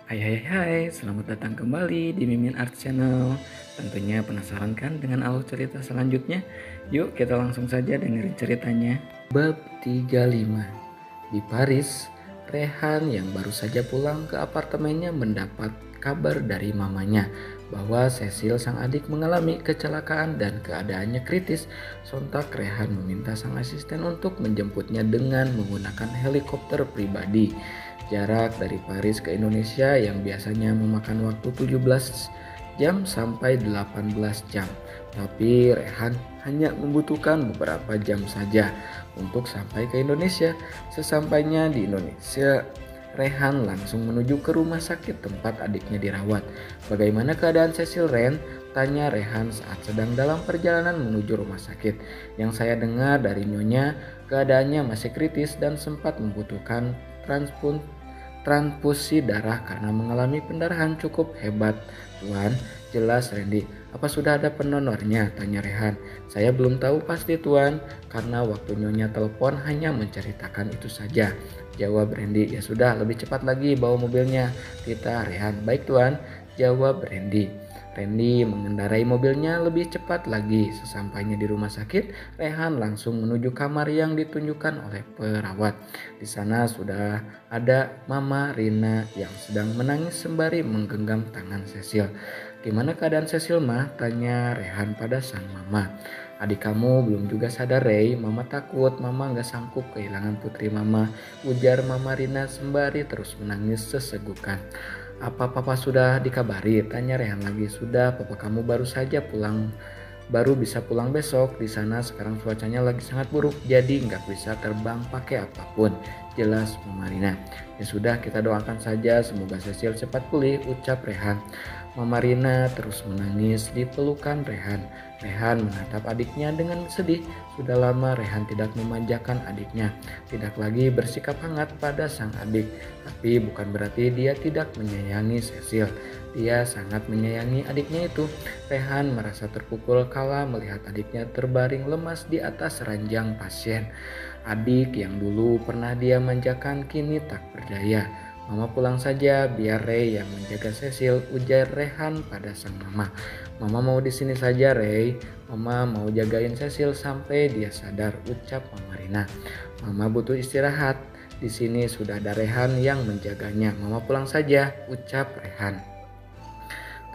Hai, selamat datang kembali di Mimin Art Channel. Tentunya penasaran kan dengan alur cerita selanjutnya? Yuk kita langsung saja dengerin ceritanya. Bab 35. Di Paris, Rehan yang baru saja pulang ke apartemennya mendapat kabar dari mamanya bahwa Cecil sang adik mengalami kecelakaan dan keadaannya kritis. Sontak Rehan meminta sang asisten untuk menjemputnya dengan menggunakan helikopter pribadi. Jarak dari Paris ke Indonesia yang biasanya memakan waktu 17 jam sampai 18 jam. Tapi Rehan hanya membutuhkan beberapa jam saja untuk sampai ke Indonesia. Sesampainya di Indonesia, Rehan langsung menuju ke rumah sakit tempat adiknya dirawat. Bagaimana keadaan Cecil, Ren? Tanya Rehan saat sedang dalam perjalanan menuju rumah sakit. Yang saya dengar dari Nyonya, keadaannya masih kritis dan sempat membutuhkan transfusi darah karena mengalami pendarahan cukup hebat. Tuan, jelas Randy. Apa sudah ada pendonornya? Tanya Rehan. Saya belum tahu pasti Tuan, karena waktu Nyonya telepon hanya menceritakan itu saja. Jawab Randy. Ya sudah, lebih cepat lagi bawa mobilnya. Tita Rehan. Baik Tuan, jawab Randy. Randy mengendarai mobilnya lebih cepat lagi. Sesampainya di rumah sakit, Rehan langsung menuju kamar yang ditunjukkan oleh perawat. Di sana sudah ada Mama Rina yang sedang menangis sembari menggenggam tangan Cecil. Gimana keadaan Cecil, mah? Tanya Rehan pada sang mama. Adik kamu belum juga sadar, Ray. Mama takut mama gak sanggup kehilangan putri mama, ujar Mama Rina sembari terus menangis sesegukan. Apa papa sudah dikabari? Tanya Rehan lagi. Sudah, papa kamu baru bisa pulang besok. Di sana sekarang cuacanya lagi sangat buruk, jadi nggak bisa terbang pakai apapun. Jelas Mama Rina. Ya sudah, kita doakan saja semoga Cecil cepat pulih, ucap Rehan. Mama Rina terus menangis di pelukan Rehan. Rehan menatap adiknya dengan sedih. Sudah lama Rehan tidak memanjakan adiknya, tidak lagi bersikap hangat pada sang adik. Tapi bukan berarti dia tidak menyayangi Cecil. Dia sangat menyayangi adiknya itu. Rehan merasa terpukul kala melihat adiknya terbaring lemas di atas ranjang pasien. Adik yang dulu pernah dia manjakan kini tak berdaya. Mama pulang saja, biar Ray yang menjaga Cecil, ujar Rehan pada sang mama. Mama mau di sini saja, Ray. Mama mau jagain Cecil sampai dia sadar, ucap Mama Rina. Mama butuh istirahat. Di sini sudah ada Rehan yang menjaganya. Mama pulang saja, ucap Rehan.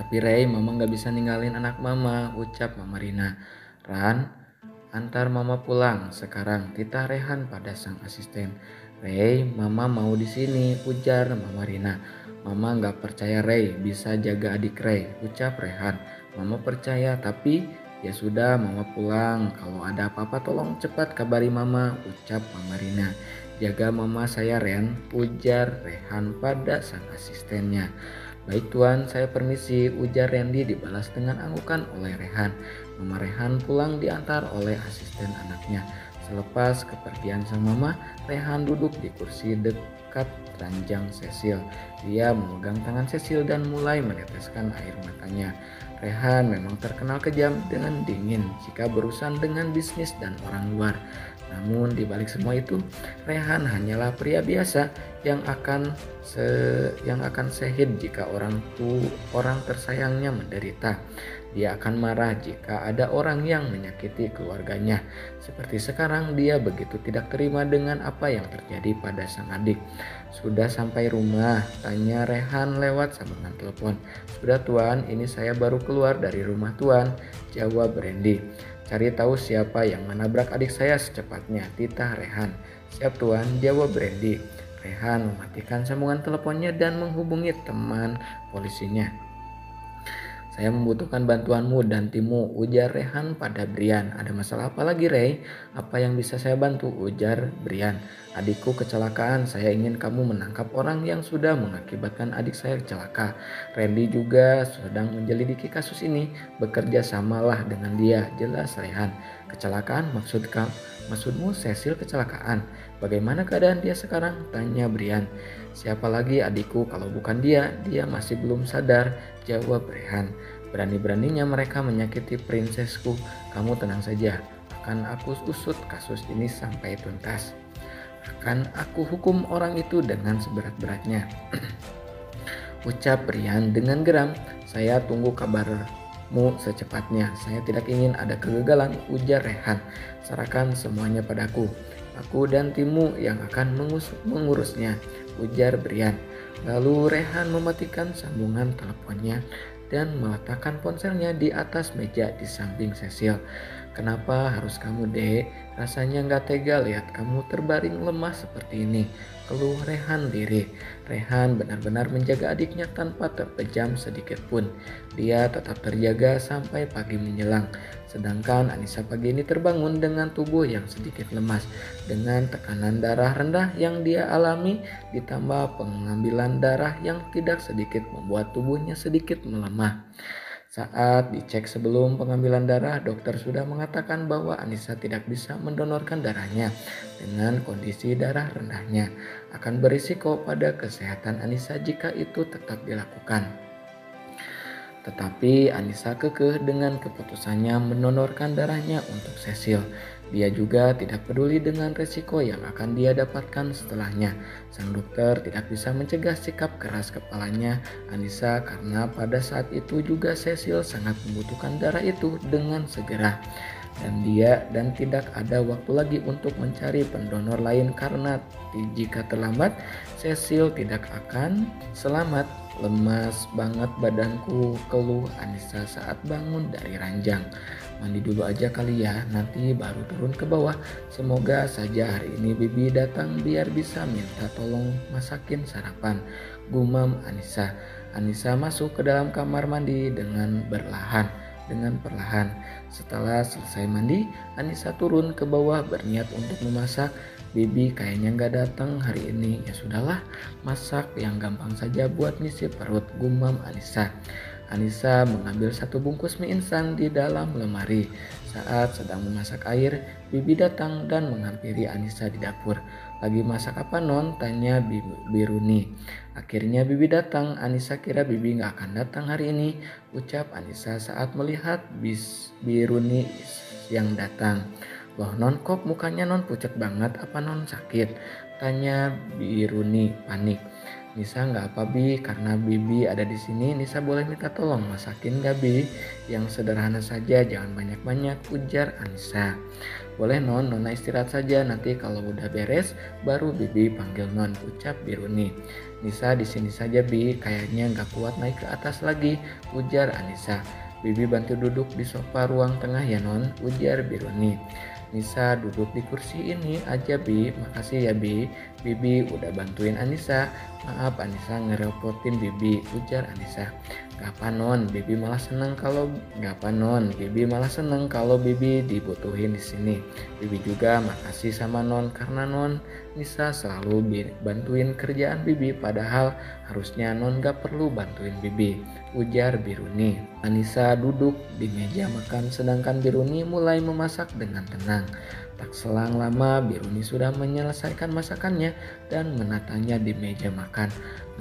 Tapi Ray, mama gak bisa ninggalin anak mama, ucap Mama Rina. Ran, antar mama pulang sekarang, titah Rehan pada sang asisten. Ray, mama mau di sini, ujar Mama Rina. Mama gak percaya Ray bisa jaga adik Ray, ucap Rehan. Mama percaya, tapi ya sudah, mama pulang. Kalau ada apa-apa tolong cepat kabari mama, ucap Mama Rina. Jaga mama saya, Ren, ujar Rehan pada sang asistennya. Baik tuan, saya permisi, ujar Randy dibalas dengan anggukan oleh Rehan. Mama Rehan pulang diantar oleh asisten anaknya. Selepas kepergian sang mama, Rehan duduk di kursi dekat ranjang Cecil. Dia memegang tangan Cecil dan mulai meneteskan air matanya. Rehan memang terkenal kejam dengan dingin jika berurusan dengan bisnis dan orang luar. Namun di balik semua itu, Rehan hanyalah pria biasa yang akan sehid jika orang tersayangnya menderita. Dia akan marah jika ada orang yang menyakiti keluarganya. Seperti sekarang, dia begitu tidak terima dengan apa yang terjadi pada sang adik. Sudah sampai rumah? Tanya Rehan lewat sambungan telepon. Sudah tuan, ini saya baru keluar dari rumah tuan, jawab Randy. Cari tahu siapa yang menabrak adik saya secepatnya, titah Rehan. Siap tuan, jawab Randy. Rehan mematikan sambungan teleponnya dan menghubungi teman polisinya. Saya membutuhkan bantuanmu dan timmu, ujar Rehan pada Brian. Ada masalah apa lagi, Ray? Apa yang bisa saya bantu? Ujar Brian. Adikku kecelakaan, saya ingin kamu menangkap orang yang sudah mengakibatkan adik saya celaka. Randy juga sedang menyelidiki kasus ini. Bekerja samalah dengan dia, jelas Rehan. Kecelakaan maksudmu Cecil kecelakaan? Bagaimana keadaan dia sekarang? Tanya Brian. Siapa lagi adikku kalau bukan dia? Dia masih belum sadar, jawab Rehan. Berani-beraninya mereka menyakiti prinsesku. Kamu tenang saja, akan aku usut kasus ini sampai tuntas. Akan aku hukum orang itu dengan seberat-beratnya. ucap Brian dengan geram. Saya tunggu kabarmu secepatnya. Saya tidak ingin ada kegagalan, ujar Rehan. Serahkan semuanya padaku. Aku dan timmu yang akan mengurusnya, ujar Brian. Lalu Rehan mematikan sambungan teleponnya dan meletakkan ponselnya di atas meja di samping Cecil. Kenapa harus kamu, Dek? Rasanya nggak tega lihat kamu terbaring lemah seperti ini, keluh Rehan lirih. Rehan benar-benar menjaga adiknya tanpa terpejam sedikit pun. Dia tetap terjaga sampai pagi menjelang. Sedangkan Anissa pagi ini terbangun dengan tubuh yang sedikit lemas. Dengan tekanan darah rendah yang dia alami ditambah pengambilan darah yang tidak sedikit membuat tubuhnya sedikit melemah. Saat dicek sebelum pengambilan darah, dokter sudah mengatakan bahwa Anissa tidak bisa mendonorkan darahnya dengan kondisi darah rendahnya. Akan berisiko pada kesehatan Anissa jika itu tetap dilakukan. Tetapi Anissa kekeh dengan keputusannya mendonorkan darahnya untuk Cecil. Dia juga tidak peduli dengan resiko yang akan dia dapatkan setelahnya. Sang dokter tidak bisa mencegah sikap keras kepalanya Anissa karena pada saat itu juga Cecil sangat membutuhkan darah itu dengan segera. Dan tidak ada waktu lagi untuk mencari pendonor lain karena jika terlambat Cecil tidak akan selamat. Lemas banget badanku, keluh Anissa saat bangun dari ranjang. Mandi dulu aja kali ya, nanti baru turun ke bawah. Semoga saja hari ini Bibi datang biar bisa minta tolong masakin sarapan, gumam Anissa. Anissa masuk ke dalam kamar mandi dengan perlahan. Setelah selesai mandi, Anissa turun ke bawah berniat untuk memasak. Bibi kayaknya nggak datang hari ini. Ya sudahlah, masak yang gampang saja buat ngisi perut, gumam Anissa. Anissa mengambil satu bungkus mie instan di dalam lemari. Saat sedang memasak air, Bibi datang dan menghampiri Anissa di dapur. Lagi masak apa non? Tanya Biruni. Akhirnya Bibi datang. Anissa kira Bibi nggak akan datang hari ini, ucap Anissa saat melihat Biruni yang datang. Loh non, kok mukanya non pucat banget, apa non sakit? Tanya Biruni panik. Nisa nggak apa Bi, karena Bibi ada di sini. Nisa boleh minta tolong masakin nggak Bi? Yang sederhana saja, jangan banyak-banyak, ujar Anissa. Boleh non, nona istirahat saja, nanti kalau udah beres baru Bibi panggil non, ucap Biruni. Nisa di sini saja Bi, kayaknya nggak kuat naik ke atas lagi, ujar Anissa. Bibi bantu duduk di sofa ruang tengah ya non, ujar Biruni. Nisa duduk di kursi ini aja Bi, makasih ya Bi. Bibi udah bantuin Anissa. Maaf Anissa ngerepotin Bibi, ujar Anissa. Gak apa non, Bibi malah seneng kalau Bibi dibutuhin di sini. Bibi juga makasih sama non karena non Nisa selalu bantuin kerjaan Bibi, padahal harusnya non gak perlu bantuin Bibi, ujar Biruni. Anissa duduk di meja makan sedangkan Biruni mulai memasak dengan tenang. Tak selang lama Biruni sudah menyelesaikan masakannya dan menatanya di meja makan.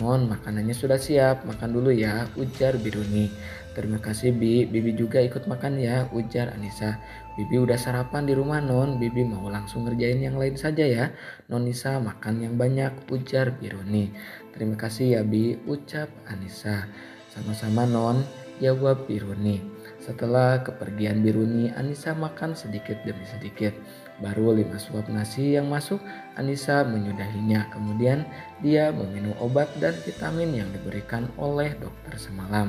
Non, makanannya sudah siap, makan dulu ya, ujar Biruni. Terima kasih Bi, Bibi juga ikut makan ya, ujar Anissa. Bibi udah sarapan di rumah non, Bibi mau langsung ngerjain yang lain saja ya. Non Nisa makan yang banyak, ujar Biruni. Terima kasih ya Bi, ucap Anissa. Sama-sama non, jawab Biruni. Setelah kepergian Biruni, Anissa makan sedikit demi sedikit. Baru 5 suap nasi yang masuk, Anissa menyudahinya. Kemudian dia meminum obat dan vitamin yang diberikan oleh dokter semalam.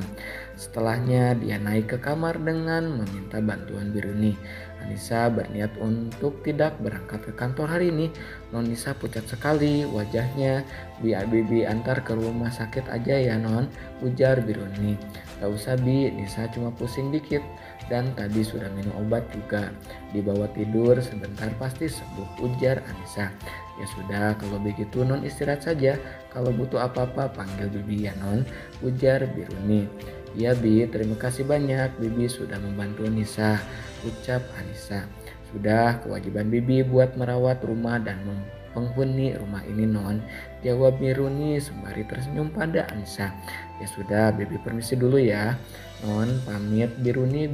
Setelahnya dia naik ke kamar dengan meminta bantuan Biruni. Anissa berniat untuk tidak berangkat ke kantor hari ini. Non Nisa pucat sekali wajahnya. Biar Bibi antar ke rumah sakit aja ya non, ujar Biruni. Gak usah Bi, Nisa cuma pusing dikit dan tadi sudah minum obat juga. Dibawa tidur sebentar pasti sembuh, ujar Anissa. Ya sudah kalau begitu non istirahat saja. Kalau butuh apa-apa panggil Bibi ya non, ujar Biruni. Ya Bi, terima kasih banyak, Bibi sudah membantu Nisa, ucap Anissa. Sudah kewajiban Bibi buat merawat rumah dan penghuni rumah ini non, jawab Biruni sembari tersenyum pada Anissa. Ya sudah Bibi permisi dulu ya non, pamit. Biruni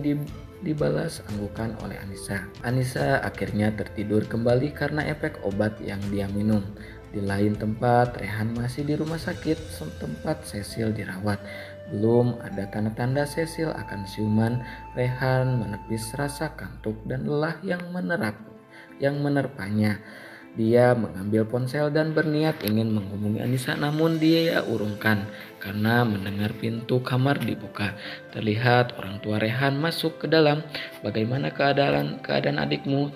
dibalas anggukan oleh Anissa. Anissa akhirnya tertidur kembali karena efek obat yang dia minum. Di lain tempat, Rehan masih di rumah sakit tempat Cecil dirawat. Belum ada tanda-tanda Cecil akan siuman. Rehan menepis rasa kantuk dan lelah yang menerpanya. Dia mengambil ponsel dan berniat ingin menghubungi Anissa, namun dia urungkan karena mendengar pintu kamar dibuka. Terlihat orang tua Rehan masuk ke dalam. "Bagaimana keadaan adikmu?"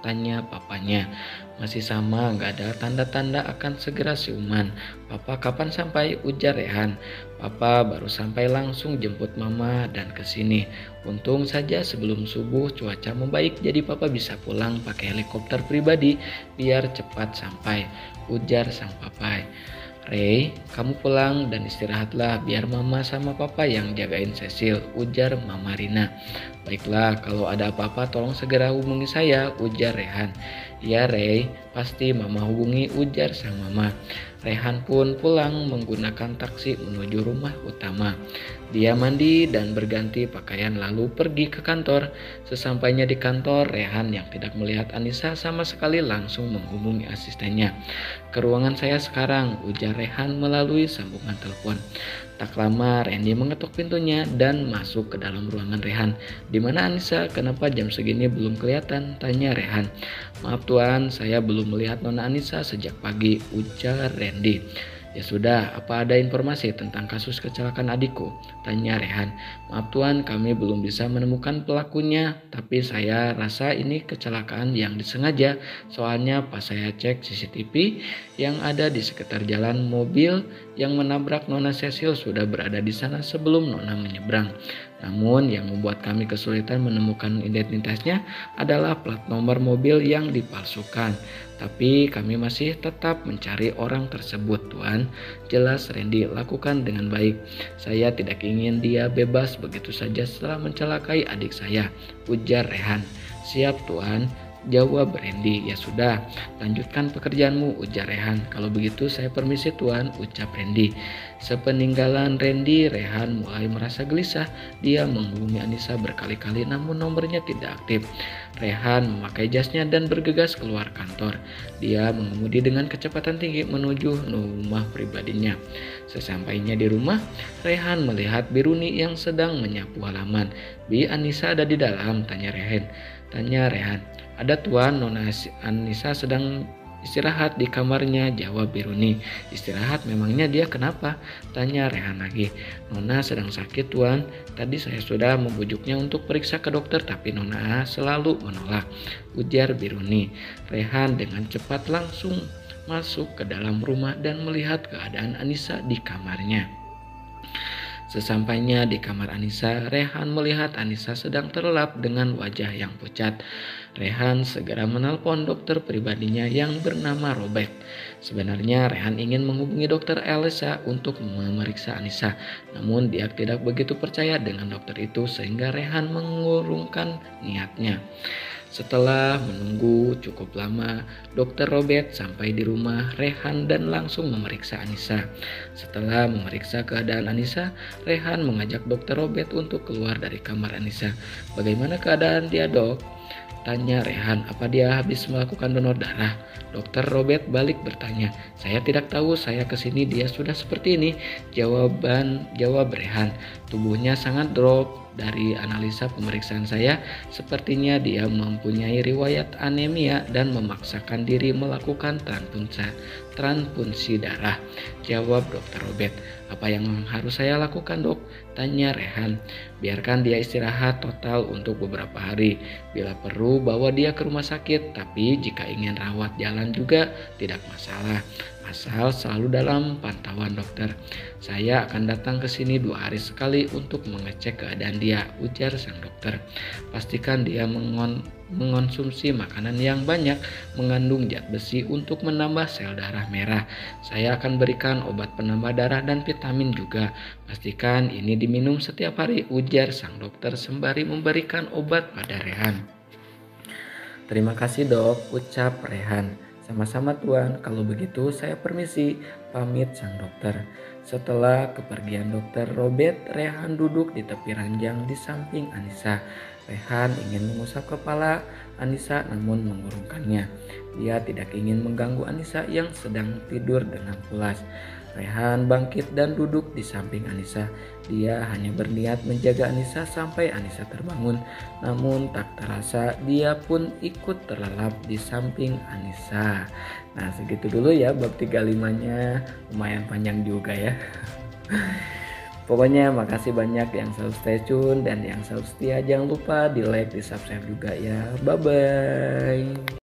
tanya papanya. "Masih sama, gak ada tanda-tanda akan segera siuman." "Papa kapan sampai?" ujar Rehan. "Papa baru sampai, langsung jemput mama dan kesini. Untung saja sebelum subuh cuaca membaik, jadi papa bisa pulang pakai helikopter pribadi biar cepat sampai," ujar sang papai. "Ray, kamu pulang dan istirahatlah, biar mama sama papa yang jagain Cecil," ujar Mama Rina. "Baiklah, kalau ada apa-apa tolong segera hubungi saya," ujar Rehan. "Ya Ray, pasti mama hubungi," ujar sang mama. Rehan pun pulang menggunakan taksi menuju rumah utama. Dia mandi dan berganti pakaian lalu pergi ke kantor. Sesampainya di kantor, Rehan yang tidak melihat Anissa sama sekali langsung menghubungi asistennya. "Ke ruangan saya sekarang," ujar Rehan melalui sambungan telepon. Tak lama Randy mengetuk pintunya dan masuk ke dalam ruangan Rehan. "Di mana Anissa? Kenapa jam segini belum kelihatan?" tanya Rehan. "Maaf Tuan, saya belum melihat Nona Anissa sejak pagi," ujar Randy. "Ya sudah, apa ada informasi tentang kasus kecelakaan adikku?" tanya Rehan. "Maaf Tuan, kami belum bisa menemukan pelakunya, tapi saya rasa ini kecelakaan yang disengaja. Soalnya pas saya cek CCTV yang ada di sekitar jalan, mobil yang menabrak Nona Cecil sudah berada di sana sebelum Nona menyeberang. Namun yang membuat kami kesulitan menemukan identitasnya adalah plat nomor mobil yang dipalsukan. Tapi kami masih tetap mencari orang tersebut Tuan," jelas Randy. "Lakukan dengan baik. Saya tidak ingin dia bebas begitu saja setelah mencelakai adik saya," ujar Rehan. "Siap Tuan," jawab Randy. "Ya sudah, lanjutkan pekerjaanmu," ujar Rehan. "Kalau begitu saya permisi Tuan," ucap Randy. Sepeninggalan Randy, Rehan mulai merasa gelisah. Dia menghubungi Anissa berkali-kali namun nomornya tidak aktif. Rehan memakai jasnya dan bergegas keluar kantor. Dia mengemudi dengan kecepatan tinggi menuju rumah pribadinya. Sesampainya di rumah, Rehan melihat Biruni yang sedang menyapu halaman. "Bi, Anissa ada di dalam?" tanya Rehan. "Ada Tuan, Nona Anissa sedang istirahat di kamarnya," jawab Biruni. "Istirahat? Memangnya dia kenapa?" tanya Rehan lagi. "Nona sedang sakit Tuan. Tadi saya sudah membujuknya untuk periksa ke dokter tapi Nona selalu menolak," ujar Biruni. Rehan dengan cepat langsung masuk ke dalam rumah dan melihat keadaan Anissa di kamarnya. Sesampainya di kamar Anissa, Rehan melihat Anissa sedang terlelap dengan wajah yang pucat. Rehan segera menelpon dokter pribadinya yang bernama Robert. Sebenarnya Rehan ingin menghubungi dokter Elisa untuk memeriksa Anissa, namun dia tidak begitu percaya dengan dokter itu sehingga Rehan mengurungkan niatnya. Setelah menunggu cukup lama, dokter Robert sampai di rumah Rehan dan langsung memeriksa Anissa. Setelah memeriksa keadaan Anissa, Rehan mengajak dokter Robert untuk keluar dari kamar Anissa. "Bagaimana keadaan dia, Dok?" tanya Rehan. "Apa dia habis melakukan donor darah?" Dokter Robert balik bertanya. "Saya tidak tahu, saya kesini dia sudah seperti ini," jawab Rehan. "Tubuhnya sangat drop. Dari analisa pemeriksaan saya, sepertinya dia mempunyai riwayat anemia dan memaksakan diri melakukan transfusi darah," jawab dokter Robert. "Apa yang harus saya lakukan Dok?" tanya Rehan. "Biarkan dia istirahat total untuk beberapa hari. Bila perlu bawa dia ke rumah sakit, tapi jika ingin rawat jalan juga tidak masalah. Asal selalu dalam pantauan dokter. Saya akan datang ke sini 2 hari sekali untuk mengecek keadaan dia," ujar sang dokter. "Pastikan dia mengonsumsi makanan yang banyak mengandung zat besi untuk menambah sel darah merah. Saya akan berikan obat penambah darah dan vitamin juga. Pastikan ini diminum setiap hari," ujar sang dokter sembari memberikan obat pada Rehan. "Terima kasih Dok," ucap Rehan. "Sama-sama Tuan, kalau begitu saya permisi." pamit sang dokter. Setelah kepergian dokter Robert, Rehan duduk di tepi ranjang di samping Anissa. Rehan ingin mengusap kepala Anissa namun mengurungkannya. Dia tidak ingin mengganggu Anissa yang sedang tidur dengan pulas. Rehan bangkit dan duduk di samping Anissa. Dia hanya berniat menjaga Anissa sampai Anissa terbangun. Namun tak terasa dia pun ikut terlelap di samping Anissa. Nah segitu dulu ya bab 35-nya. Lumayan panjang juga ya. Pokoknya makasih banyak yang selalu stay tune dan yang selalu setia. Jangan lupa di like, di subscribe juga ya. Bye bye.